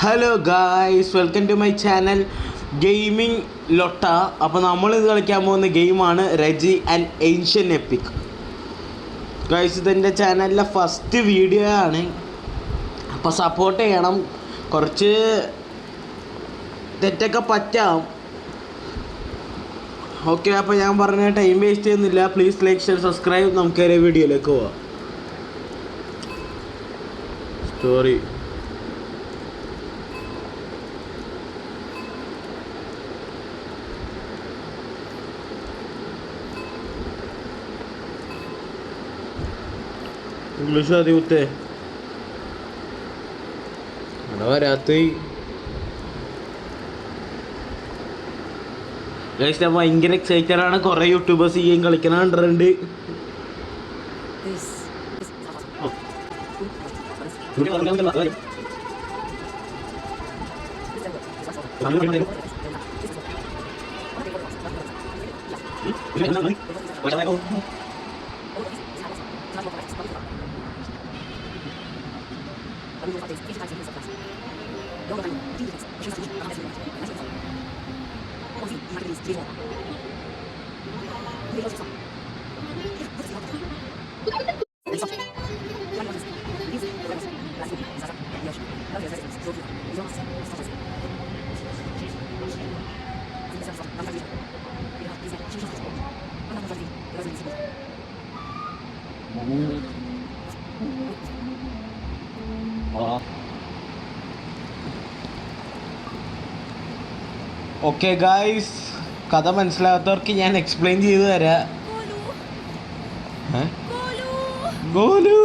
Hello guys, welcome to my channel gaming ലൊട്ട. അപ്പോൾ നമ്മളിത് കളിക്കാൻ പോകുന്ന ഗെയിമാണ് റെജി ആൻഡ് ഏൻഷ്യൻ എപ്പിക്. ഗായ്സ്, ഇതെൻ്റെ ചാനലിലെ ഫസ്റ്റ് വീഡിയോ ആണ്, അപ്പോൾ സപ്പോർട്ട് ചെയ്യണം. കുറച്ച് തെറ്റൊക്കെ പറ്റാം. ഓക്കെ, അപ്പോൾ ഞാൻ പറഞ്ഞ ടൈം വേസ്റ്റ് ചെയ്യുന്നില്ല. Please like, share, subscribe. നമുക്കൊരു വീഡിയോയിലേക്ക് പോവാം. സ്റ്റോറി ഇംഗ്ലീഷ് അറിയൂത്തേ അവിടെ വരാത്ത ഭയങ്കര എക്സൈറ്റഡ് ആണ്. കുറെ യൂട്യൂബേഴ്സ് ഈ ഗെയിം കളിക്കണ കണ്ടിട്ടുണ്ട്. ഓക്കെ ഗായ്സ്, കഥ മനസ്സിലാകാത്തവർക്ക് ഞാൻ എക്സ്പ്ലെയിൻ ചെയ്തു തരാം. ഗോലു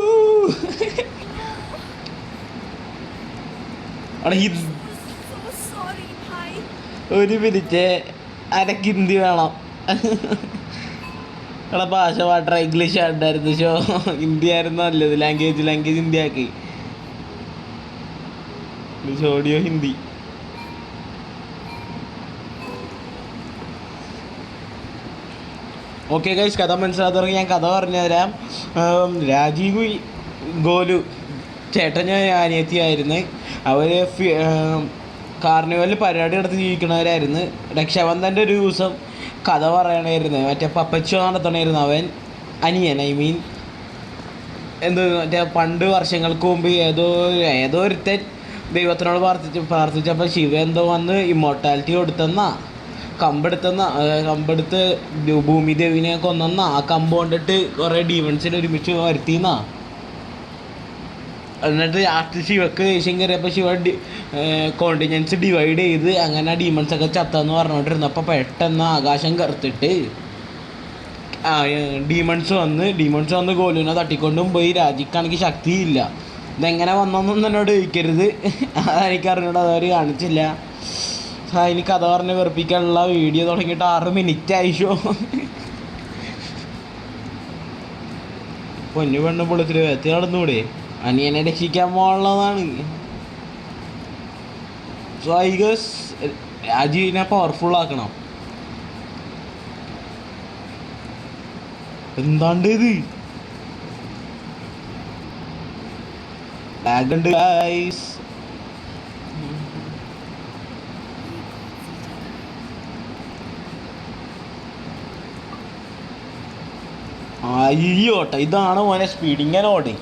ഒരു മിനിറ്റ്, അനക്ക് ഹിന്ദി വേണം. എടാ ഭാഷ പാട്ട ഇംഗ്ലീഷ് ആണ്ടായിരുന്നു. ഷോ ഹിന്ദി ആയിരുന്നു നല്ലത്. ലാംഗ്വേജ് ഹിന്ദി ആക്കി. ഓഡിയോ ഹിന്ദി. ഓക്കെ ഗൈസ്, കഥ മനസ്സിലാത്തവർക്ക് ഞാൻ കഥ പറഞ്ഞു തരാം. രാജീവ് ഗോലു ചേട്ടൻ അനിയത്തിയായിരുന്നു. അവർ കാർണിവലിൽ പരിപാടി നടത്തി ജീവിക്കണവരായിരുന്നു. രക്ഷാബന്ധൻ്റെ ഒരു ദിവസം കഥ പറയണമായിരുന്നു. മറ്റേ പപ്പച്ചോ നടത്തണമായിരുന്നു. അവൻ അനിയൻ, മറ്റേ പണ്ട് വർഷങ്ങൾക്ക് മുമ്പ് ഏതോ ഒരുത്തൻ ദൈവത്തിനോട് പ്രാർത്ഥിച്ചപ്പോൾ ശിവ എന്തോ വന്ന് ഇമ്മോർട്ടാലിറ്റി കൊടുത്തെന്നാ, കമ്പെടുത്ത് ഭൂമി ദേവിനെ കൊന്നെന്നാ. ആ കമ്പ് കൊണ്ടിട്ട് കുറേ ഡീമൺസിനെ ഒരുമിച്ച് വരുത്തിയെന്നാ. എന്നിട്ട് ലാസ്റ്റ് ശിവക്ക് ദേഷ്യം കയറിയപ്പോൾ ശിവ കോണ്ടിനൻസ് ഡിവൈഡ് ചെയ്ത് അങ്ങനെ ഡീമൺസൊക്കെ ചത്തെന്ന് പറഞ്ഞുകൊണ്ടിരുന്നപ്പോൾ പെട്ടെന്ന് ആകാശം കറുത്തിട്ട് ഡീമൺസ് വന്ന് ഗോലുവിനെ തട്ടിക്കൊണ്ടും പോയി. രാജിക്കാണെങ്കിൽ ശക്തിയില്ല. ഇതെങ്ങനെ വന്നൊന്നും എന്നോട് ചോദിക്കരുത്, അതെനിക്കറിഞ്ഞൂടെ, അതവർ കാണിച്ചില്ല. അതിന് കഥ പറഞ്ഞ് വെറുപ്പിക്കാനുള്ള വീഡിയോ തുടങ്ങിയിട്ട് 6 മിനിറ്റ് ആയി. ഷോ പൊന്നു പെണ്ണ് പൊളിച്ചിട്ട് വെത്തി നടന്നൂടെ? അനിയനെ രക്ഷിക്കാൻ പോകാനുള്ളതാണ്. സോ ഐ ഗസ് രാജീവിനെ പവർഫുൾ ആക്കണം. എന്താണ്ട് ഇത് ലാഗുണ്ട് ഗൈസ്. ഈ ഓട്ടം ഇതാണ് മോനെ സ്പീഡ്. ഇങ്ങനെ ഓടി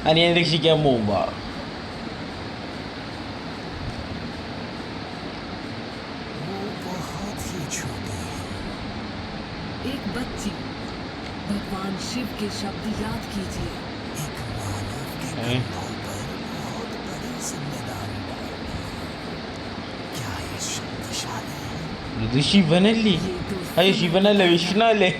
അനിയനെ രക്ഷിക്കാൻ പോകുമ്പോ भगवान शिव के शब्द याद कीजिए. एक मानव के कंधों पर बहुत बड़ी जिम्मेदारी डालनी. क्या ये शक्तिशाली है? ഇത് ശിവനല്ലേ? അയ്യോ ശിവനല്ല, വിഷ്ണു അല്ലേ?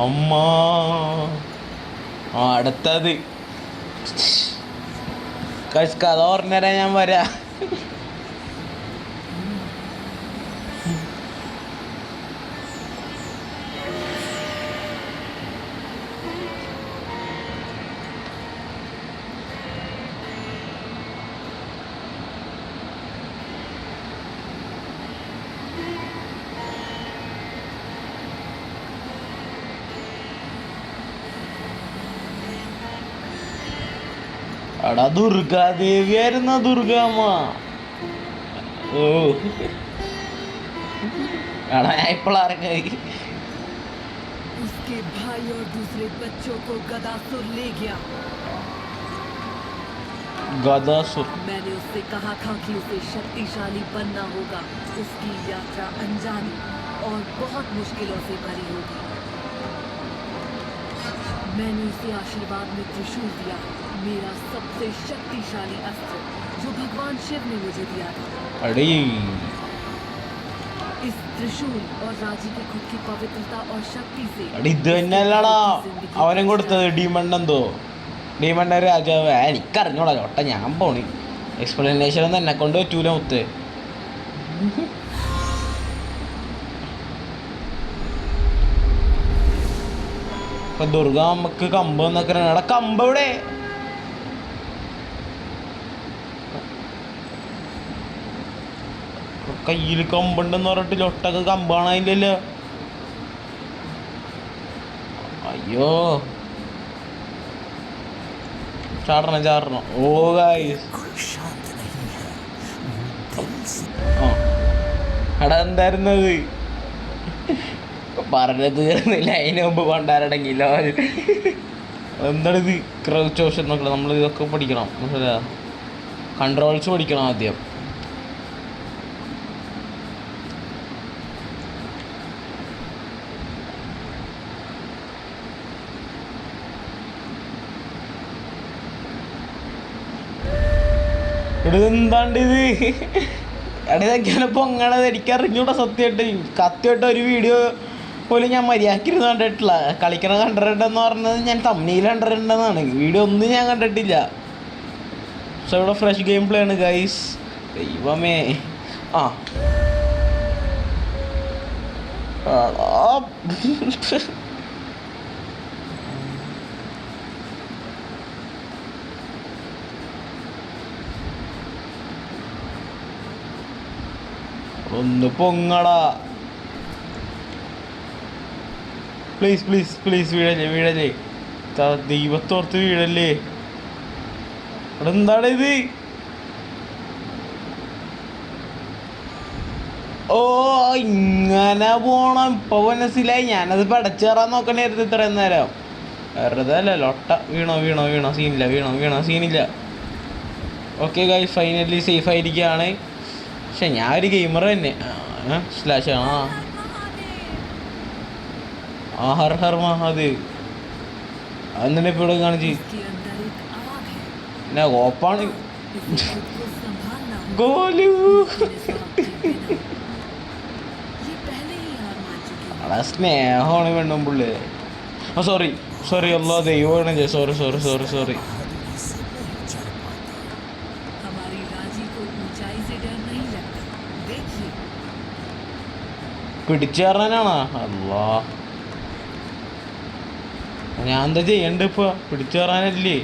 അമ്മ അടുത്തത് കഥ പറഞ്ഞുതരാൻ ഞാൻ വരാം. എടാ ദുർഗാദേവിയായിരുന്ന ദുർഗാമ്മ. ഓ എടാ ഞാൻ ഇപ്പോഴാരൊക്കെ उसके भाई और दूसरे बच्चों को गदासुर ले गया। ഗദാസുർ. मैंने उससे कहा था कि उसे शक्तिशाली बनना होगा। उसकी यात्रा अनजानी और बहुत मुश्किलों से भरी होगी। मैंने उसे आशीर्वाद में त्रिशूल दिया, मेरा सबसे शक्तिशाली अस्त्र जो भगवान शिव ने मुझे दिया था। अड़ी इस त्रिशूल और राजी की खुद की पवित्रता और शक्ति से അടി ഇത് തന്നെയല്ലടാ അവനും കൊടുത്തത് ഡീമണ്ടെന്തോ ഡീമണ്ട രാജാവ്. എനിക്കറിഞ്ഞോളാ ഒട്ട ഞാൻ പോണി എക്സ്പ്ലനേഷൻ ഒന്നും എന്നെ കൊണ്ട് പറ്റൂല മുത്ത്. ഇപ്പൊ ദുർഗ നമുക്ക് കമ്പ് എന്നൊക്കെ എടാ കമ്പ് എവിടെ? കയ്യിൽ കമ്പുണ്ടെന്ന് പറഞ്ഞിട്ട് ലൊട്ടൊക്കെ കമ്പാണായില്ലല്ലോ. അയ്യോ ചാടണം. ഓ ഗായ്സ് എടാ എന്തായിരുന്നത് പറഞ്ഞ തീർന്നില്ല. അതിന് മുമ്പ് കൊണ്ടാരടങ്ങിയില്ല. എന്താണിത് ക്രൗച്ച് നോക്കണം. നമ്മൾ ഇതൊക്കെ പഠിക്കണം. മനസ്സിലാ കൺട്രോൾസ് പഠിക്കണം ആദ്യം. എന്താണ്ട് ഇത് ഇടയ്ക്കാണ് പൊങ്ങണത്. എനിക്ക് അറിഞ്ഞൂടെ സത്യമായിട്ട്. കത്യമായിട്ട് ഒരു വീഡിയോ പോലും ഞാൻ മര്യാദക്കിരുന്ന് കണ്ടിട്ടില്ല. കളിക്കണ കണ്ടിട്ടുണ്ടെന്ന് പറഞ്ഞത് ഞാൻ തമ്മിൽ കണ്ടിട്ടുണ്ടെന്നാണ്. വീഡിയോ ഒന്നും ഞാൻ കണ്ടിട്ടില്ല. പക്ഷെ ഇവിടെ ഫ്രഷ് ഗെയിം പ്ലേ ആണ് ഗൈസ്. ദൈവമേ ആ ഒന്ന് പൊങ്ങടാ പ്ലീസ് പ്ലീസ് പ്ലീസ്. വീഴല്ലേ ദൈവത്തോർത്ത് വീഴല്ലേ. അവിടെ എന്താണ് ഇത്? ഓ ഇങ്ങനെ പോണം. ഇപ്പൊ മനസ്സിലായി. ഞാനത് പടച്ചേറാൻ നോക്കണായിരുന്നു ഇത്രയും നേരം. വെറുതെ അല്ല ലൊട്ട. വീണോ സീനില്ല. ഓക്കെ ഗൈസ് ഫൈനലി സേഫ് ആയിരിക്കുകയാണ്. പക്ഷെ ഞാൻ ഒരു ഗെയിമർ തന്നെ. സ്ലാഷ് ഹർ ഹർ മഹാദേവ് അന്നെ ഇപ്പൊ ഇവിടെ കാണിച്ച് പിന്നെ ഓപ്പാണ് ഗോലു. അവിടെ സ്നേഹമാണ് വേണ്ടും പുള്ളി. സോറി അല്ലാ ദൈവമാണ്. സോറി. പിടിച്ചേറാനാണോ? അല്ലാ ഞാൻ എന്താ ചെയ്യണ്ട ഇപ്പൊ? പിടിച്ചേറാനല്ലേ?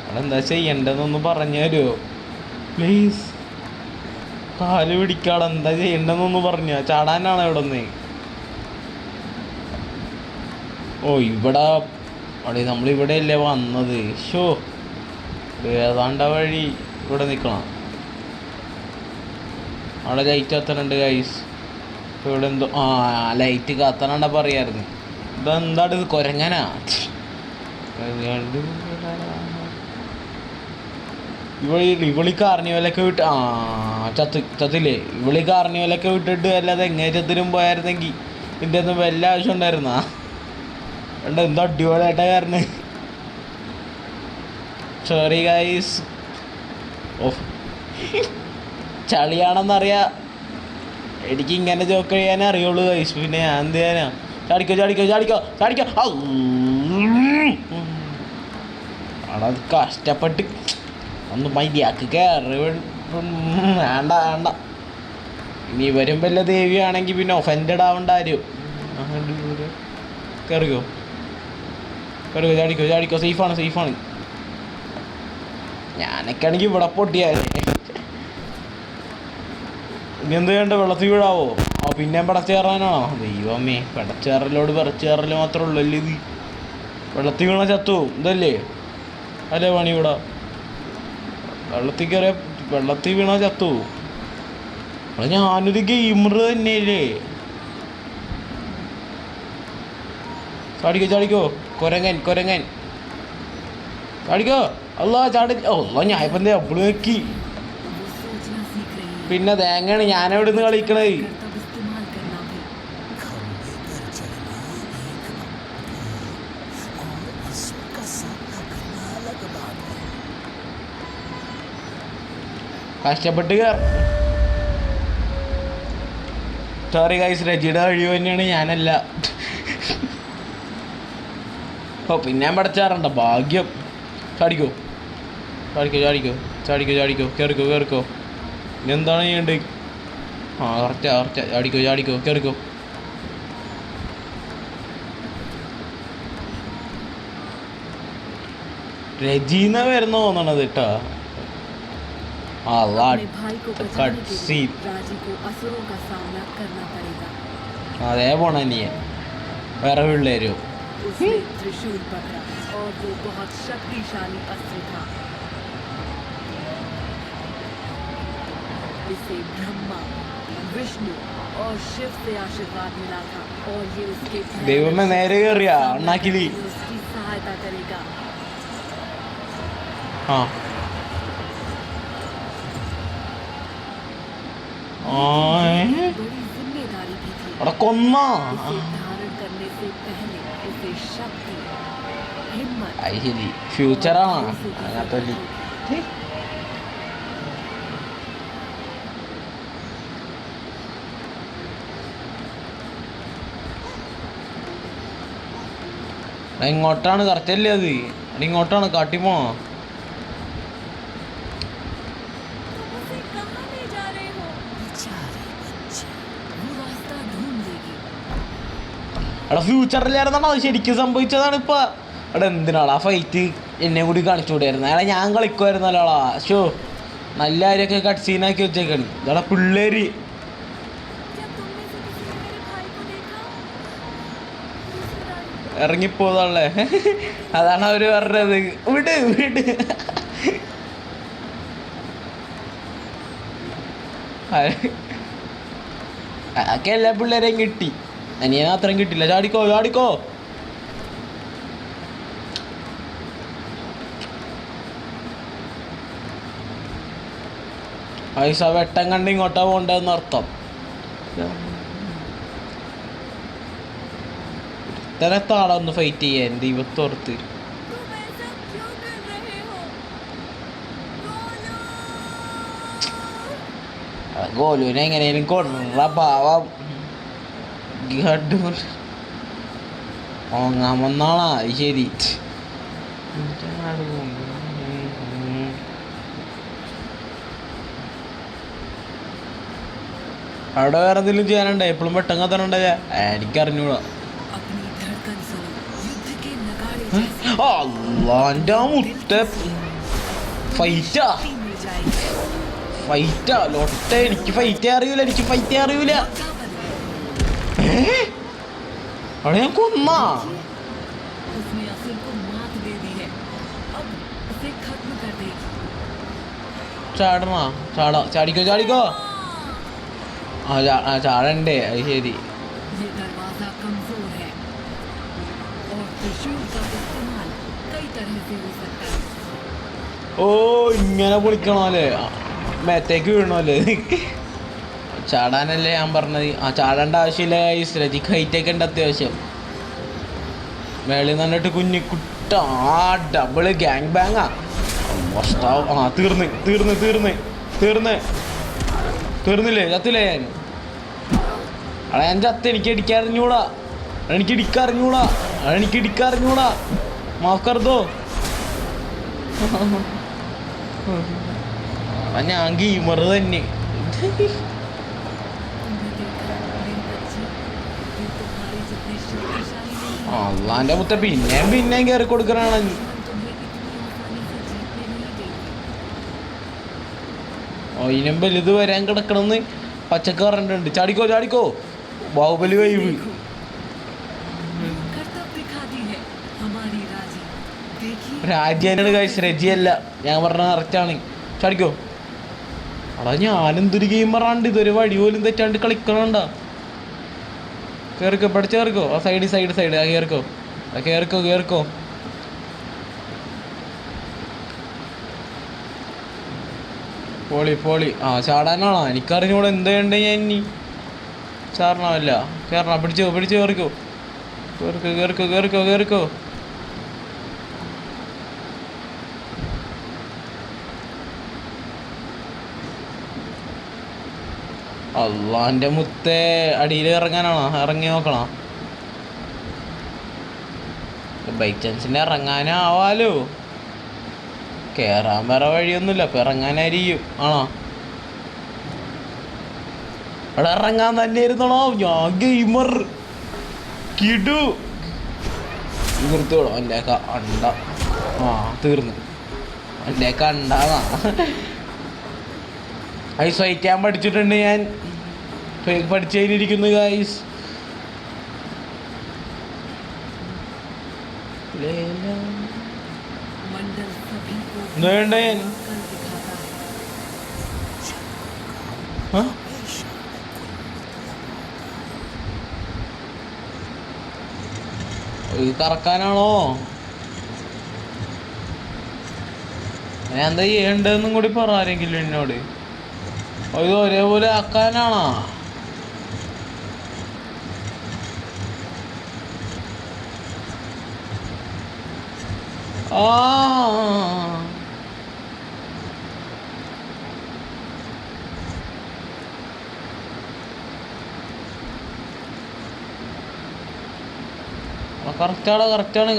അതെന്താ ചെയ്യണ്ടെന്നൊന്ന് പറഞ്ഞു തരുമോ പ്ലീസ്? കാല് പിടിക്കാടെ എന്താ ചെയ്യണ്ടെന്നൊന്ന് പറഞ്ഞ. ചാടാനാണ് ഇവിടെ നിന്ന്. ഓ ഇവിടെ നമ്മളിവിടെ അല്ലേ വന്നത്. ഷോ ഏതാണ്ട വഴി ഇവിടെ നിൽക്കണം. അവിടെ ലൈറ്റ് കത്തനുണ്ട് ഗൈസ്. ഇവിടെ എന്തോ ലൈറ്റ് കത്തനണ്ട പറയായിരുന്നു. ഇതെന്താണ് ഇത്? കൊരങ്ങനാ? ഇവളി കാർണിവലൊക്കെ വിട്ട് ചത്തില്ലേ? ഇവളി കാർണിവലൊക്കെ വിട്ടിട്ട് അല്ലാതെ എങ്ങനെ ചത്തിനും പോയായിരുന്നെങ്കിൽ ഇതിൻ്റെ ഒന്നും വല്ല ആവശ്യം ഉണ്ടായിരുന്നാ? എന്തോ അടിപൊളിയായിട്ടാ കാരണം. Sorry guys. ഓ ചളിയാണെന്നറിയാ. എനിക്ക് ഇങ്ങനെ ജോക്ക് ചെയ്യാനേ അറിയുള്ളൂ ഗൈസ്. പിന്നെ ഞാൻ എന്ത് ചെയ്യാനാ? ചാടിക്കോ. അവിടെ കഷ്ടപ്പെട്ട് ഒന്ന് മര്യാദക്ക് കയറി. വേണ്ട. ഇനി വരും വല്ല ദേവിയാണെങ്കിൽ പിന്നെ ഒഫൻഡഡ് ആവേണ്ട ആരും. കയറിക്കോ. ചാടിക്കോ. സേഫാണ്. ഞാനൊക്കെ ആണെങ്കിൽ ഇവിടെ പൊട്ടിയാലേ. ഇനി എന്ത് ചെയ്യണ്ട? വെള്ളത്തിൽ വീഴാവോ? പിന്നെയും പടച്ചേറാനാണോ? ദൈവമേ പടച്ചേറലോട് പറിച്ചേറല് മാത്രമേ ഉള്ളൂ അല്ലേ ഇത്? വെള്ളത്തിൽ വീണ ചത്തു ഇതല്ലേ അല്ലേ പണി ഇവിടെ വെള്ളത്തിൽ കയറിയ വെള്ളത്തിൽ വീണ ചത്തു അവിടെ ഞാനൊരു ഗെയിമർ തന്നെയല്ലേ ചാടിക്കോ കൊരങ്ങൻ ചാടിക്കോ അല്ലാ ചാടി അല്ല ഞാൻ ഇപ്പം എന്താ അപ്പിള് നോക്കി പിന്നെ തേങ്ങയാണ് ഞാനെവിടെ നിന്ന് കളിക്കണേ കഷ്ടപ്പെട്ട് സോറി ഗൈസ് രജിയുടെ കഴിവ് തന്നെയാണ് ഞാനല്ല ഓ പിന്നെ ഞാൻ പഠിച്ചാറുണ്ട ഭാഗ്യം ചാടിക്കോ കേറിക്കോ ഇനി എന്താണ് ചെയ്യേണ്ടത് ആ കറക്റ്റ് ചാടിക്കോ കേറിക്കോ രജീന വരുന്ന തോന്നണത് കേട്ടാ അതേ പോണ നീ വേറെ പിള്ളേരോ त्रिशूल पकड़ा और वो बहुत शक्तिशाली अस्त्र था इसे ब्रह्मा विष्णु और शिव से आशीर्वाद मिला था और ये उसके देव में नेरे करिया अन्ना के लिए उसकी सहायता करेगा हाँ बड़ी जिम्मेदारी भी थी अरे कोन्ना धारण करने से पहले उसे शक्ति हिम्मत ശരി ഫ്യൂച്ചറാണ് അങ്ങനത്തെ ഇങ്ങോട്ടാണ് കറക്റ്റ് അല്ലേ അത് ഇങ്ങോട്ടാണ് കാട്ടിമോ അവിടെ ഫ്യൂച്ചറിലായിരുന്നാണോ അത് ശരിക്കും സംഭവിച്ചതാണ് ഇപ്പൊ അവിടെ എന്തിനാളാ ഫൈറ്റ് എന്നെ കൂടി കാണിച്ചു കൂടിയായിരുന്നു അയാളെ ഞാൻ കളിക്കുമായിരുന്നല്ലോ ഷോ നല്ല കാര്യമൊക്കെ കട്ട് സീനാക്കി വെച്ചേക്കാണ് ഇതവിടെ പിള്ളേര് ഇറങ്ങിപ്പോതല്ലേ അതാണ് അവര് പറഞ്ഞത് വിട് അതൊക്കെ എല്ലാ പിള്ളേരെയും കിട്ടി അനിയനെ അത്രയും കിട്ടില്ല ചാടിക്കോ പൈസ വെട്ടം കണ്ട് ഇങ്ങോട്ടാ പോണ്ടെന്ന് അർത്ഥം ഇത്തരത്താടാ ഒന്ന് ഫൈറ്റ് ചെയ്യാൻ ദൈവത്തോർത്ത് ഗോലുവിനെ എങ്ങനെയും കൊണ്ട പാവം ഓങ്ങാമെന്നാണാ ശരി അവിടെ വേറെ എന്തെങ്കിലും ചെയ്യാനുണ്ടോ എപ്പോഴും പെട്ടെന്ന് കത്തനുണ്ടായ എനിക്കറിഞ്ഞൂടാ അല്ലാൻ്റെ മുത്ത ഫൈറ്റാ ലൊട്ട എനിക്ക് ഫൈറ്റേ അറിയൂല അവിടെ ഞാൻ കൊന്നാ ചാടിക്കോ ചാടണ്ടേ അത് ശരി ഓ ഇങ്ങനെ പൊളിക്കണോ അല്ലേ മേത്തേക്ക് വീഴണോ അല്ലേ ചാടാനല്ലേ ഞാൻ പറഞ്ഞത് ചാടേണ്ട ആവശ്യമില്ല രജിക്ക് ഹൈറ്റൊക്കെ ഉണ്ട് അത്യാവശ്യം മേളിൽ നിന്നിട്ട് കുഞ്ഞിക്കുട്ട ഡബിള് ഗ്യാങ് ബാങ്ങാ തീർന്നില്ലേ ചത്തില്ലേ ഞാൻ ചത്ത് എനിക്ക് ഇടിക്കറിഞ്ഞൂടാ മാഫർദോ ഞാൻ ഗെയിമർ തന്നെ അള്ളാന്റെ മുത്ത പിന്നെയും കയറി കൊടുക്കണാണ് ഇതിനും വലുത് വരാൻ കിടക്കണമെന്ന് പച്ചക്ക് പറഞ്ഞിട്ടുണ്ട് ചാടിക്കോ ബാഹുബലി വൈബ് രാജ്യാണ് കഴിച്ച് രജിയല്ല, ഞാൻ പറഞ്ഞ കറക്റ്റാണ്. ചടിക്കോ അടാ, ഞാനെന്തൊരു ഗെയിം പറയാണ്ട് ഇതൊരു വഴി പോലും തെറ്റാണ്ട് കളിക്കണണ്ട. കയറിക്കോ, പഠിച്ച് കയറിക്കോ. ആ സൈഡ് ആ കയറിക്കോ. പോളി ആ ചാടാനാണോ? എനിക്കറിഞ്ഞൂടെ എന്ത് ചെയ്യണ്ടേ ഞാൻ ഇനി. ചാടണമല്ല, പിടിച്ചോ കയറിക്കോ. അള്ളാന്റെ മുത്തേ, അടിയിൽ ഇറങ്ങാനാണോ? ഇറങ്ങി നോക്കണോ? ബൈക്ക് ചാൻസിന് ഇറങ്ങാനാവാലോ. കേറാൻ വേറെ വഴിയൊന്നുമില്ല, അപ്പൊ ഇറങ്ങാനായിരിക്കും. ആണോ? അവിടെ ഇറങ്ങാൻ തന്നെ ഇരുന്നോളോ. ഞാൻ ഗെയിമർ കിടു നിർത്തോളൂ. എൻ്റെ അണ്ട തീർന്നു. എൻ്റെ അണ്ടാന്നാ ഗൈസ്. ഫൈറ്റ് ചെയ്യാൻ പഠിച്ചിട്ടുണ്ട് ഞാൻ. പഠിച്ചു കഴിഞ്ഞിരിക്കുന്നു ഗൈസ്. വേണ്ട ഞാൻ കറക്കാനാണോ? ഞാൻ എന്താ ചെയ്യണ്ടെന്നും കൂടി പറ ആരെങ്കിലും എന്നോട്. ഇത് ഒരേപോലെ ആക്കാനാണോ?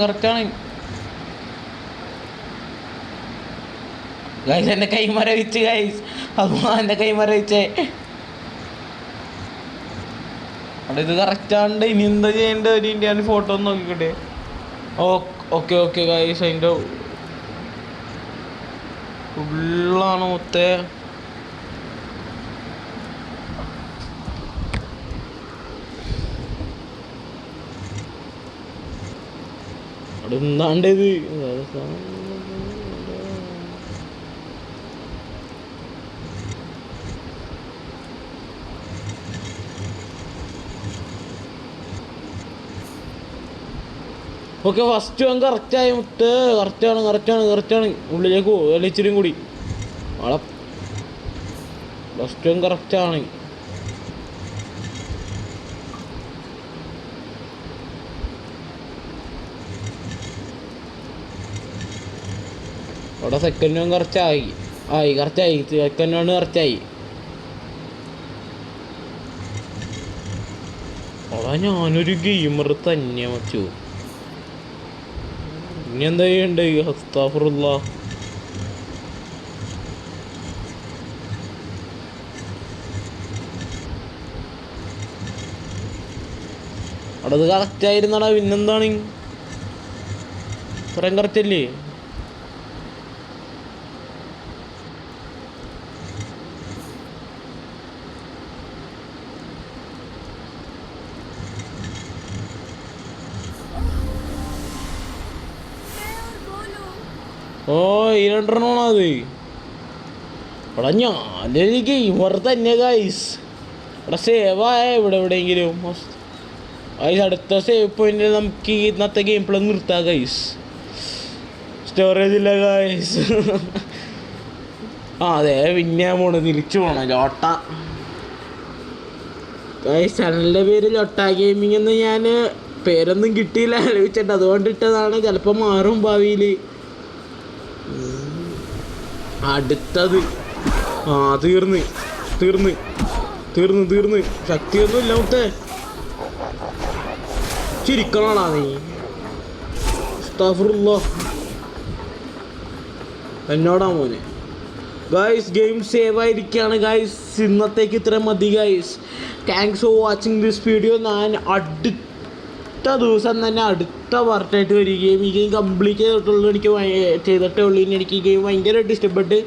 കറക്റ്റാണ്. ഗൈസ്, എൻ്റെ കൈ മരവിച്ച് ഗൈസ്. അമ്മ എൻ്റെ കൈ മരവിച്ചേ. അവിടെ ഇത് കറക്റ്റാണ്ട്. ഇനി എന്താ ചെയ്യേണ്ടത്? ഒരു ഇന്ത്യൻ ഫോട്ടോ ഒന്ന് നോക്കിക്കോട്ടെ. ഓക്കെ ഗൈസ്, അതിൻ്റെ ഫുള്ളാണ് മൊത്തേ. അവിടെ എന്താണ്ടത്? ഓക്കെ, ഫസ്റ്റ് വൺ കറക്റ്റായി മുത്ത്. കറക്റ്റാണ്. ഉള്ളിലേക്ക് പോകും ഇച്ചിരിയും കൂടി. ഫസ്റ്റ് വൺ കറക്റ്റാണ്. അവിടെ സെക്കൻഡ് വൺ കറക്റ്റായി. സെക്കൻഡ് വൺ കറക്റ്റായി. അവിടെ ഞാനൊരു ഗെയിമർ തന്നെ മച്ചു. ഇനി എന്താ ചെയ്യണ്ടേ? അസ്തഗ്ഫിറുല്ലാ. അവിടെ അത് കറക്റ്റായിരുന്നടാ. പിന്നെന്താണ് ഇത്രയും കറക്റ്റല്ലേ? ഈ രണ്ടെണ്ണമാണോ അത്? എടാ, ഞാനൊരു ഗെയിമർ തന്നെ ഗൈസ്. ഇവിടെ സേവായ എവിടെയെങ്കിലും ഗൈസ്. അടുത്ത സേവ് പോയിന്റിൽ നമുക്ക് ഇന്നത്തെ ഗെയിം പ്ലേ നിർത്താം ഗൈസ്. സ്റ്റോറേജ് ഇല്ല ഗൈസ്. അതെ, പിന്നെ തിരിച്ചു പോകണം. ലോട്ട ഗൈസ്. ചാനലിൻ്റെ പേര് ലൊട്ട ഗെയിമിംഗ് എന്ന് ഞാൻ പേരൊന്നും കിട്ടിയില്ല ആലോചിച്ചിട്ട്, അതുകൊണ്ട് ഇട്ടതാണ്. ചിലപ്പോൾ മാറും ഭാവിയിൽ. അടുത്തത് തീർന്ന് ശക്തിയൊന്നുമില്ല മുത്തേ. ചിരിക്കണോടാ നീ. അസ്തഗ്ഫിറുല്ലാഹ്. എന്നോടാ മോനെ. ഗൈസ്, ഗെയിം സേവ് ആയിരിക്കുകയാണ് ഗൈസ്. ഇന്നത്തേക്ക് ഇത്രയും മതി guys. Thanks for watching this video. ഞാൻ അടുത്ത ദിവസം തന്നെ അടുത്ത പാർട്ടായിട്ട് വരികയും ഈ ഗെയിം കംപ്ലീറ്റ് ചെയ്തിട്ടുള്ളൂ. ചെയ്തിട്ടേ ഉള്ളൂ. ഇനി എനിക്ക് ഈ ഗെയിം ഭയങ്കരമായിട്ട് ഇഷ്ടപ്പെട്ട്.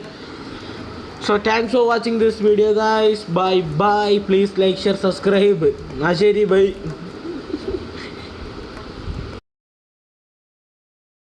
So thanks for watching this video guys. Bye. Please like, share, subscribe. ശരി, ബൈ.